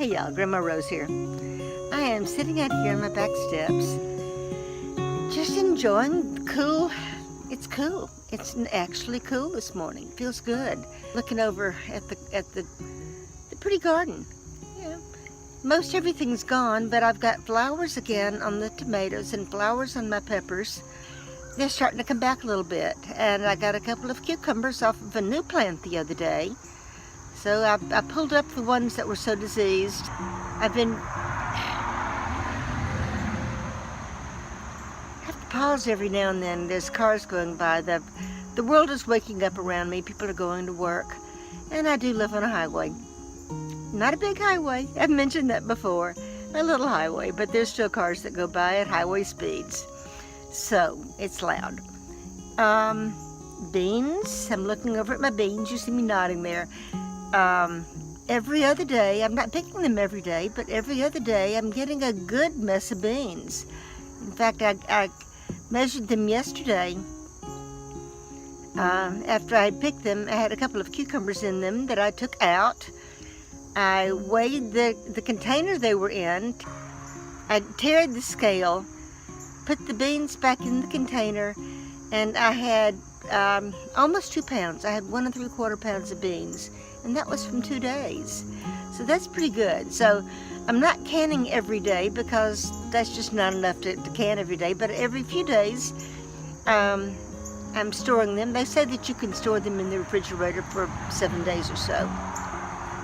Hey y'all, Grandma Rose here. I am sitting out here on my back steps, just enjoying the cool. It's cool. It's actually cool this morning. Feels good. Looking over at the pretty garden. Yeah. Most everything's gone, but I've got flowers again on the tomatoes and flowers on my peppers. They're starting to come back a little bit, and I got a couple of cucumbers off of a new plant the other day. So I pulled up the ones that were so diseased. I have to pause every now and then. There's cars going by. The world is waking up around me. People are going to work, and I do live on a highway. Not a big highway. I've mentioned that before. A little highway, but there's still cars that go by at highway speeds. So it's loud. Beans. I'm looking over at my beans. You see me nodding there. Every other day, I'm not picking them every day, but every other day I'm getting a good mess of beans. In fact, I measured them yesterday. After I picked them, I had a couple of cucumbers in them that I took out. I weighed the container they were in. I teared the scale, put the beans back in the container, and I had almost 2 pounds. I had 1 3/4 pounds of beans. And that was from 2 days. So that's pretty good. So I'm not canning every day because that's just not enough to can every day. But every few days, I'm storing them. They say that you can store them in the refrigerator for 7 days or so.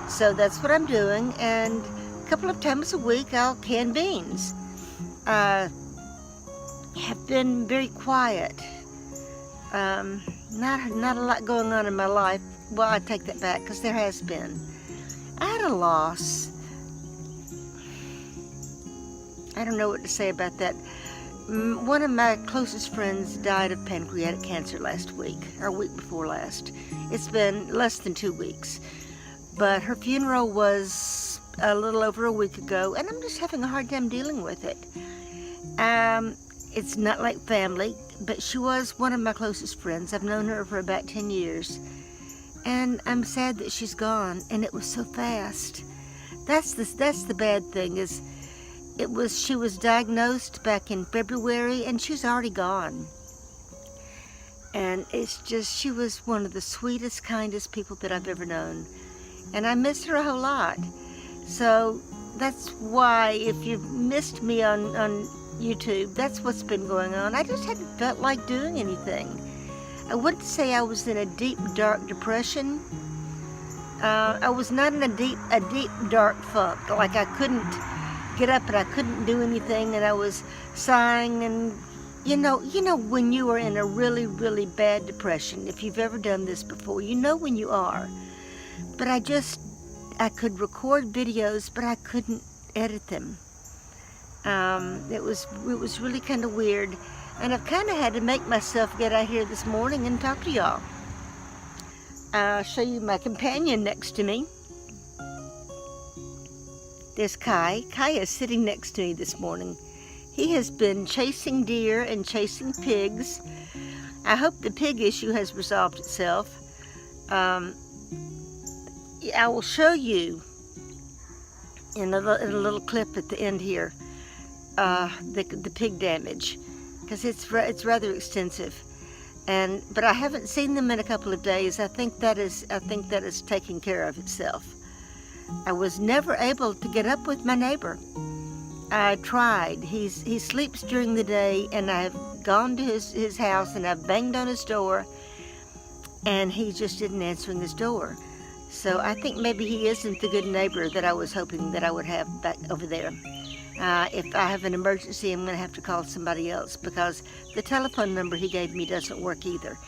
So that's what I'm doing. And a couple of times a week, I'll can beans. Have been very quiet. Not a lot going on in my life. Well, I take that back because there has been. I had a loss. I don't know what to say about that. One of my closest friends died of pancreatic cancer last week, or week before last. It's been less than 2 weeks. But her funeral was a little over a week ago, and I'm just having a hard time dealing with it. It's not like family, but she was one of my closest friends. I've known her for about 10 years. And I'm sad that she's gone, and it was so fast. That's the bad thing is, she was diagnosed back in February, and she's already gone. And it's just, she was one of the sweetest, kindest people that I've ever known, and I miss her a whole lot. So that's why, if you've missed me on YouTube, that's what's been going on. I just hadn't felt like doing anything. I wouldn't say I was in a deep, dark depression. I was not in a deep, dark funk. Like I couldn't get up and I couldn't do anything, and I was sighing. And you know when you are in a really, really bad depression. If you've ever done this before, you know when you are. But I could record videos, but I couldn't edit them. It was really kind of weird. And I've kind of had to make myself get out here this morning and talk to y'all. I'll show you my companion next to me. There's Kai. Kai is sitting next to me this morning. He has been chasing deer and chasing pigs. I hope the pig issue has resolved itself. I will show you in a little clip at the end here the pig damage, because it's rather extensive, but I haven't seen them in a couple of days. I think that is taking care of itself. I was never able to get up with my neighbor. I tried. He sleeps during the day, and I've gone to his house and I've banged on his door, and he just isn't answering his door. So I think maybe he isn't the good neighbor that I was hoping that I would have back over there. If I have an emergency, I'm going to have to call somebody else, because the telephone number he gave me doesn't work either.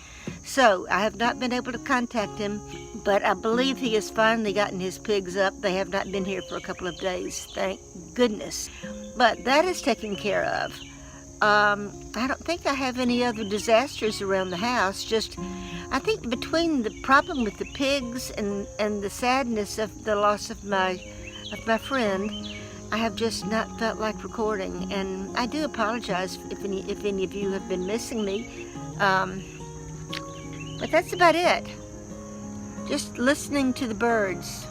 So I have not been able to contact him, but I believe he has finally gotten his pigs up. They have not been here for a couple of days, thank goodness. But that is taken care of. I don't think I have any other disasters around the house. Just, I think between the problem with the pigs and the sadness of the loss of my friend, I have just not felt like recording, and I do apologize if any of you have been missing me. But that's about it. Just listening to the birds.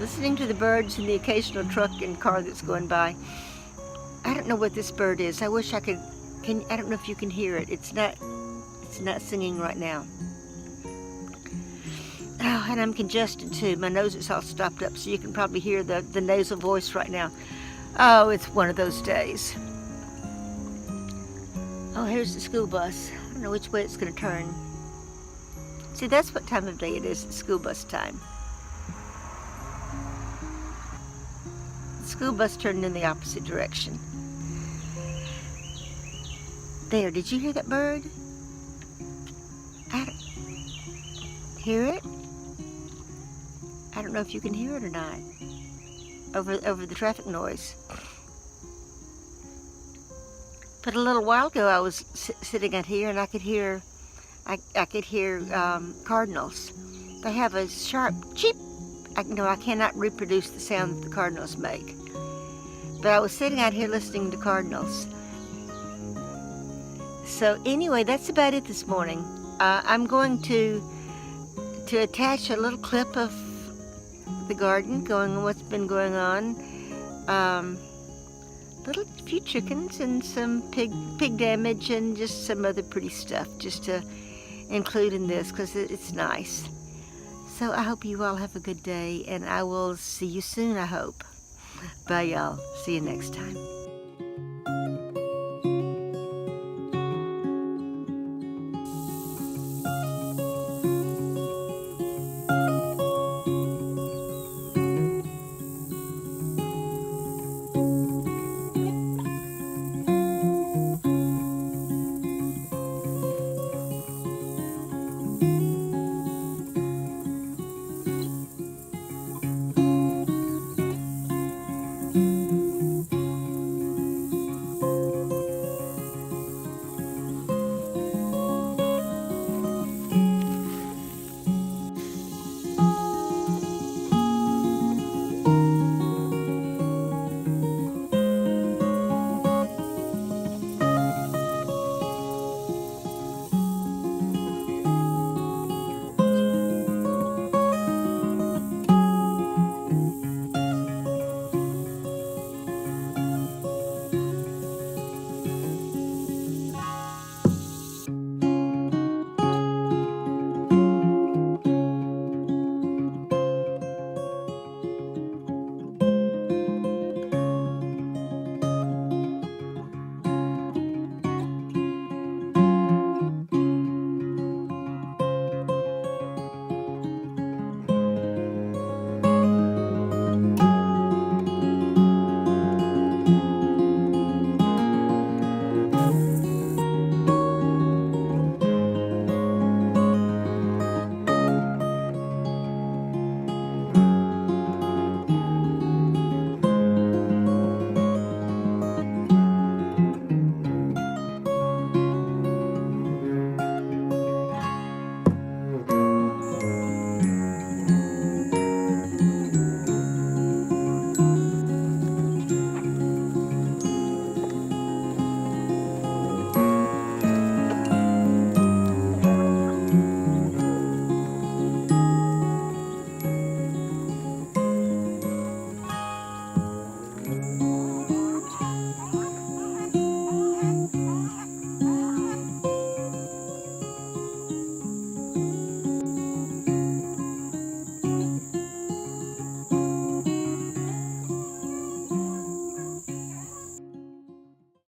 listening to the birds and the occasional truck and car that's going by. I don't know what this bird is. I wish I could. I don't know if you can hear it. It's not singing right now. Oh, and I'm congested too. My nose is all stopped up, so you can probably hear the nasal voice right now. Oh, it's one of those days. Oh, here's the school bus. I don't know which way it's going to turn. See, that's what time of day it is. It's school bus time. The school bus turned in the opposite direction. There, did you hear that bird? I don't hear it. I don't know if you can hear it or not. Over the traffic noise. But a little while ago, I was sitting out here, and I could hear cardinals. They have a sharp cheep. I cannot reproduce the sound that the cardinals make. But I was sitting out here listening to cardinals. So anyway, that's about it this morning. I'm going to attach a little clip of the garden, what's been going on. Few chickens and some pig damage and just some other pretty stuff just to include in this because it's nice. So I hope you all have a good day, and I will see you soon, I hope. Bye, y'all. See you next time.